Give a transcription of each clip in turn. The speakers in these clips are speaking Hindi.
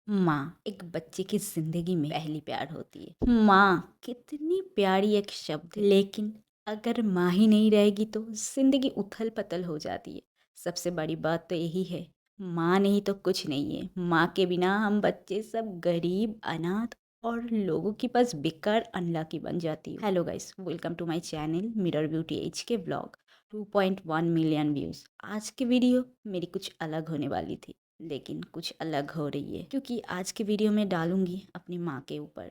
माँ एक बच्चे की जिंदगी में पहली प्यार होती है। माँ कितनी प्यारी एक शब्द है, लेकिन अगर माँ ही नहीं रहेगी तो जिंदगी उथल पथल हो जाती है। सबसे बड़ी बात तो यही है, माँ नहीं तो कुछ नहीं है। माँ के बिना हम बच्चे सब गरीब, अनाथ और लोगों के पास बेकार अनलकी बन जाती है। Hello guys, welcome to my channel mirror beauty H K blog. 2.1 million views. आज की वीडियो मेरी कुछ अलग होने वाली थी, लेकिन कुछ अलग हो रही है क्योंकि आज के वीडियो में डालूंगी अपनी माँ के ऊपर।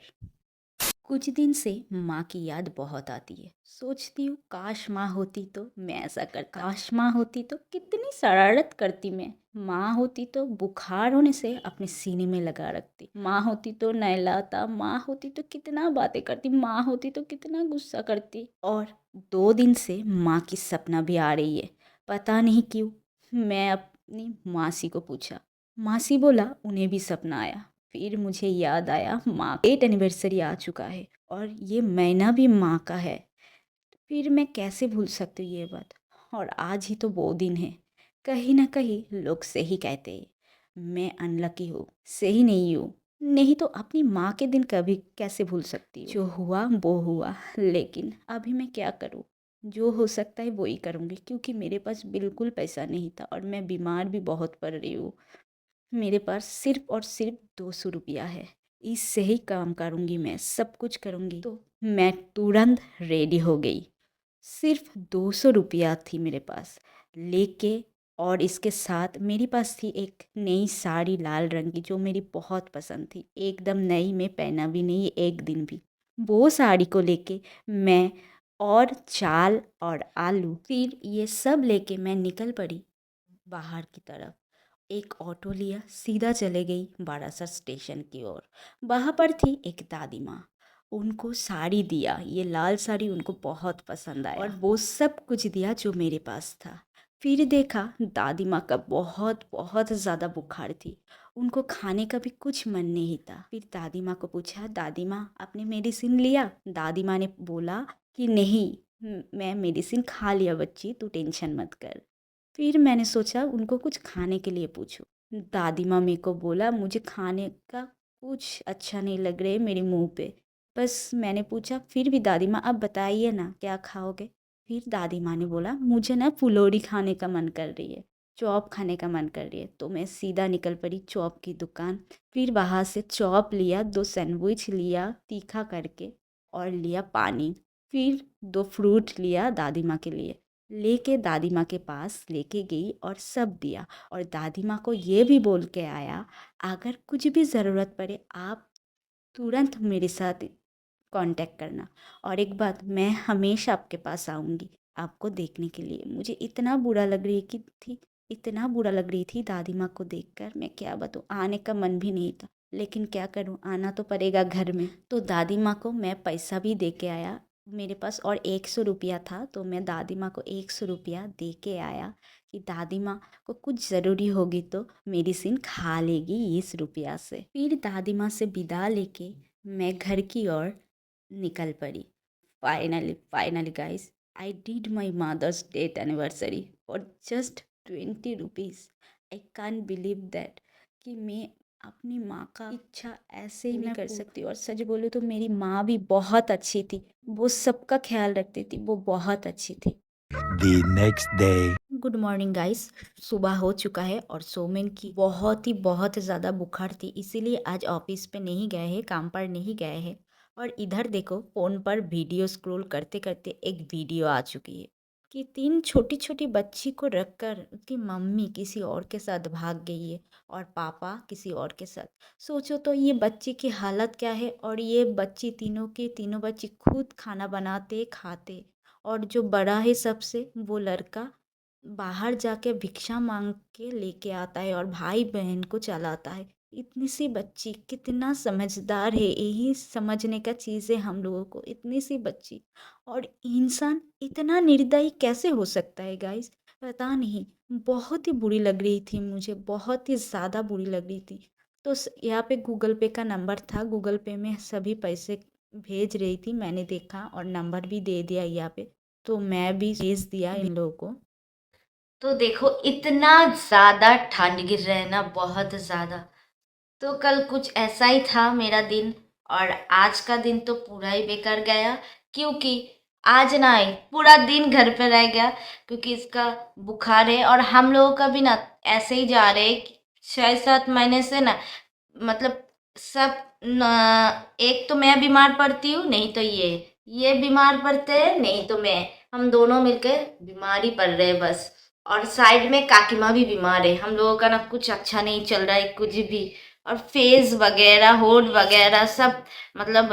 कुछ दिन से माँ की याद बहुत आती है। सोचती हूँ काश माँ होती तो मैं ऐसा करता, काश माँ होती तो कितनी शरारत करती मैं, माँ होती तो बुखार होने से अपने सीने में लगा रखती, माँ होती तो नहलाता, माँ होती तो कितना बातें करती, माँ होती तो कितना गुस्सा करती। और 2 दिन से माँ की सपना भी आ रही है, पता नहीं क्यों। मैं अपनी मासी को पूछा, मासी बोला उन्हें भी सपना आया। फिर मुझे याद आया माँ 8 एनिवर्सरी आ चुका है और ये महीना भी माँ का है। फिर मैं कैसे भूल सकती हूँ ये बात। और आज ही तो वो दिन है। कहीं ना कहीं लोग सही कहते हैं, मैं अनलकी हूँ, सही नहीं हूँ। नहीं तो अपनी माँ के दिन कभी कैसे भूल सकती हूँ। जो हुआ वो हुआ, लेकिन अभी मैं क्या करूँ। जो हो सकता है वो ही करूँगी, क्योंकि मेरे पास बिल्कुल पैसा नहीं था और मैं बीमार भी बहुत पड़ रही हूँ। मेरे पास सिर्फ और सिर्फ 200 रुपया है। इससे ही काम करूँगी, मैं सब कुछ करूँगी। तो मैं तुरंत रेडी हो गई। सिर्फ 200 रुपया थी मेरे पास लेके, और इसके साथ मेरे पास थी एक नई साड़ी लाल रंग की जो मेरी बहुत पसंद थी। एकदम नई, मैं पहना भी नहीं एक दिन भी। वो साड़ी को लेके मैं, और चाल और आलू, फिर ये सब लेके मैं निकल पड़ी बाहर की तरफ। एक ऑटो लिया, सीधा चले गई बारासत स्टेशन की ओर। वहाँ पर थी एक दादी माँ। उनको साड़ी दिया, ये लाल साड़ी उनको बहुत पसंद आया और वो सब कुछ दिया जो मेरे पास था। फिर देखा दादी माँ का बहुत बहुत ज़्यादा बुखार थी। उनको खाने का भी कुछ मन नहीं था। फिर दादी माँ को पूछा, दादी माँ आपने मेडिसिन लिया? दादी माँ ने बोला कि नहीं, मैं मेडिसिन खा लिया बच्ची, तू टेंशन मत कर। फिर मैंने सोचा उनको कुछ खाने के लिए पूछूं। दादी माँ मेरे को बोला, मुझे खाने का कुछ अच्छा नहीं लग रहा है मेरे मुंह पे। बस मैंने पूछा, फिर भी दादी माँ आप बताइए ना क्या खाओगे। फिर दादी माँ ने बोला, मुझे ना फुलौरी खाने का मन कर रही है, चॉप खाने का मन कर रही है। तो मैं सीधा निकल पड़ी चॉप की दुकान। फिर वहाँ से चॉप लिया, 2 सैंडविच लिया तीखा करके, और लिया पानी। फिर 2 फ्रूट लिया दादी माँ के लिए, लेके दादी माँ के पास लेके गई और सब दिया। और दादी माँ को ये भी बोल के आया, अगर कुछ भी ज़रूरत पड़े आप तुरंत मेरे साथ कांटेक्ट करना, और एक बात, मैं हमेशा आपके पास आऊँगी आपको देखने के लिए। मुझे इतना बुरा लग रही की थी, इतना बुरा लग रही थी दादी माँ को देखकर, मैं क्या बताऊँ, आने का मन भी नहीं था, लेकिन क्या करूँ, आना तो पड़ेगा घर में। तो दादी माँ को मैं पैसा भी दे के आया। मेरे पास और 100 रुपया था, तो मैं दादी माँ को 100 रुपया दे के आया कि दादी माँ को कुछ ज़रूरी होगी तो मेडिसिन खा लेगी इस रुपया से। फिर दादी माँ से विदा लेके मैं घर की ओर निकल पड़ी। Finally guys, I did my mother's date anniversary for just 20 rupees. I can't believe that कि मैं अपनी माँ का इच्छा ऐसे ही मैं कर सकती हूँ। और सच बोलूँ तो मेरी माँ भी बहुत अच्छी थी, वो सबका ख्याल रखती थी, वो बहुत अच्छी थी। The next day. Good morning guys. सुबह हो चुका है और सोमेन की बहुत ज़्यादा बुखार थी, इसीलिए आज ऑफिस पे नहीं गए हैं, काम पर नहीं गए हैं। और इधर देखो, फ़ोन पर वीडियो स्क्रॉल करते करते एक वीडियो आ चुकी है कि 3 छोटी छोटी बच्ची को रखकर उसकी मम्मी किसी और के साथ भाग गई है और पापा किसी और के साथ। सोचो तो ये बच्ची की हालत क्या है। और ये बच्ची, तीनों के तीनों बच्ची खुद खाना बनाते खाते, और जो बड़ा है सबसे, वो लड़का बाहर जाके भिक्षा मांग के लेके आता है और भाई बहन को चलाता है। इतनी सी बच्ची कितना समझदार है, यही समझने का चीज़ है हम लोगों को, इतनी सी बच्ची। और इंसान इतना निर्दयी कैसे हो सकता है गाइस, पता नहीं। बहुत ही बुरी लग रही थी मुझे, बहुत ही ज़्यादा बुरी लग रही थी। तो यहाँ पे गूगल पे का नंबर था, गूगल पे में सभी पैसे भेज रही थी, मैंने देखा और नंबर भी दे दिया यहाँ पे, तो मैं भी भेज दिया इन लोगों को। तो देखो, इतना ज़्यादा ठंड गिर रहा है ना, बहुत ज़्यादा। तो कल कुछ ऐसा ही था मेरा दिन, और आज का दिन तो पूरा ही बेकार गया, क्योंकि आज ना पूरा दिन घर पे रह गया, क्योंकि इसका बुखार है। और हम लोगों का भी ना ऐसे ही जा रहे हैं, 6-7 महीने से ना, मतलब सब न, एक तो मैं बीमार पड़ती हूँ, नहीं तो ये बीमार पड़ते हैं, नहीं तो मैं, हम दोनों मिलकर बीमार ही पड़ रहे हैं बस। और साइड में काकी माँ भी बीमार है। हम लोगों का ना कुछ अच्छा नहीं चल रहा है कुछ भी। और फेस वगैरह, होठ वगैरह सब, मतलब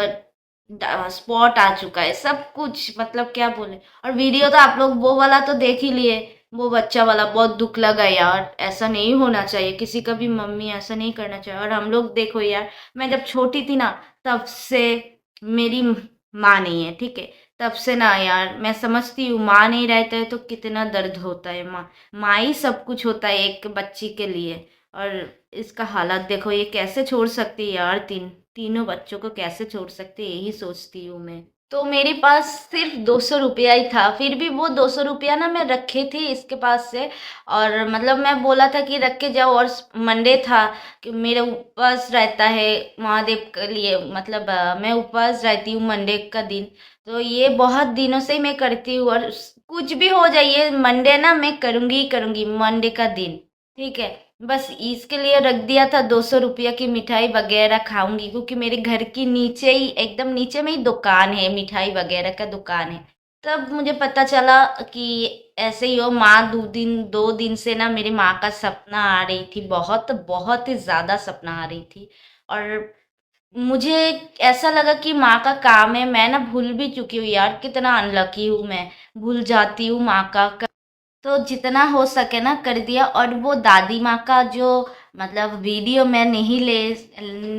स्पॉट आ चुका है सब कुछ, मतलब क्या बोले। और वीडियो तो आप लोग वो वाला तो देख ही लिए, वो बच्चा वाला, बहुत दुख लगा यार। ऐसा नहीं होना चाहिए, किसी का भी मम्मी ऐसा नहीं करना चाहिए। और हम लोग देखो यार, मैं जब छोटी थी ना, तब से मेरी माँ नहीं है, ठीक है। तब से ना यार मैं समझती हूँ, माँ नहीं रहता है तो कितना दर्द होता है। माँ ही सब कुछ होता है एक बच्ची के लिए। और इसका हालत देखो, ये कैसे छोड़ सकती है यार, तीनों बच्चों को कैसे छोड़ सकती है, यही सोचती हूँ मैं। तो मेरे पास सिर्फ 200 रुपया ही था, फिर भी वो 200 रुपया ना मैं रखे थे इसके पास से। और मतलब मैं बोला था कि रख के जाओ, और मंडे था कि मेरे उपवास रहता है महादेव के लिए, मतलब मैं उपवास रहती हूँ मंडे का दिन। तो ये बहुत दिनों से ही मैं करती हूँ, और कुछ भी हो जाइए, मंडे ना मैं करूँगी ही करूँगी, मंडे का दिन, ठीक है। बस इसके लिए रख दिया था, 200 रुपया की मिठाई वगैरह खाऊंगी, क्योंकि मेरे घर की नीचे ही, एकदम नीचे में ही दुकान है, मिठाई वगैरह का दुकान है। तब मुझे पता चला कि ऐसे ही हो। माँ 2 दिन से ना मेरी माँ का सपना आ रही थी, बहुत बहुत ही ज़्यादा सपना आ रही थी। और मुझे ऐसा लगा कि माँ का काम है, मैं ना भूल भी चुकी हूँ यार, कितना अनलकी हूँ मैं, भूल जाती हूँ माँ का। तो जितना हो सके ना कर दिया। और वो दादी माँ का जो, मतलब वीडियो मैं नहीं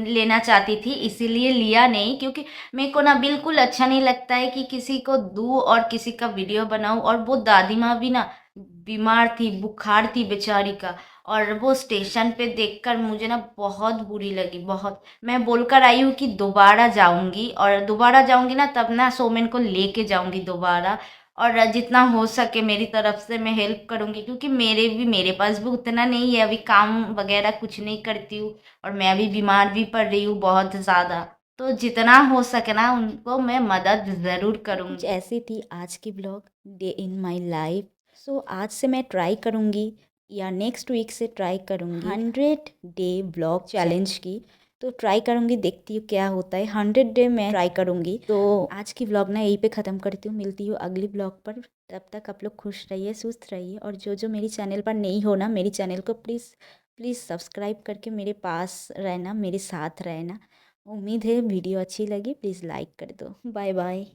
लेना चाहती थी, इसीलिए लिया नहीं, क्योंकि मेरे को ना बिल्कुल अच्छा नहीं लगता है कि किसी को दूँ और किसी का वीडियो बनाऊँ। और वो दादी माँ भी ना बीमार थी, बुखार थी बेचारी का। और वो स्टेशन पे देखकर मुझे ना बहुत बुरी लगी, बहुत। मैं बोलकर आई हूँ कि दोबारा जाऊंगी, और दोबारा जाऊंगी ना तब ना सोमेन को लेके जाऊंगी दोबारा। और जितना हो सके मेरी तरफ से मैं हेल्प करूँगी, क्योंकि मेरे पास भी उतना नहीं है अभी, काम वगैरह कुछ नहीं करती हूँ। और मैं अभी बीमार भी पड़ रही हूँ बहुत ज़्यादा। तो जितना हो सके ना उनको मैं मदद ज़रूर तो कुछ करूँगी। ऐसी थी आज की blog, day in my life. So आज से मैं ट्राई करूँगी, या नेक्स्ट वीक से ट्राई करूँगी 100 डे ब्लॉग चैलेंज की। तो ट्राई करूँगी, देखती हूँ क्या होता है। 100 डे मैं ट्राई करूँगी। तो आज की ब्लॉग ना यहीं पे ख़त्म करती हूँ, मिलती हूँ अगली ब्लॉग पर। तब तक आप लोग खुश रहिए, सुस्त रहिए। और जो जो मेरी चैनल पर नहीं हो ना, मेरी चैनल को प्लीज़ प्लीज़ सब्सक्राइब करके मेरे पास रहना, मेरे साथ रहना। उम्मीद है वीडियो अच्छी लगी, प्लीज़ लाइक कर दो। Bye bye.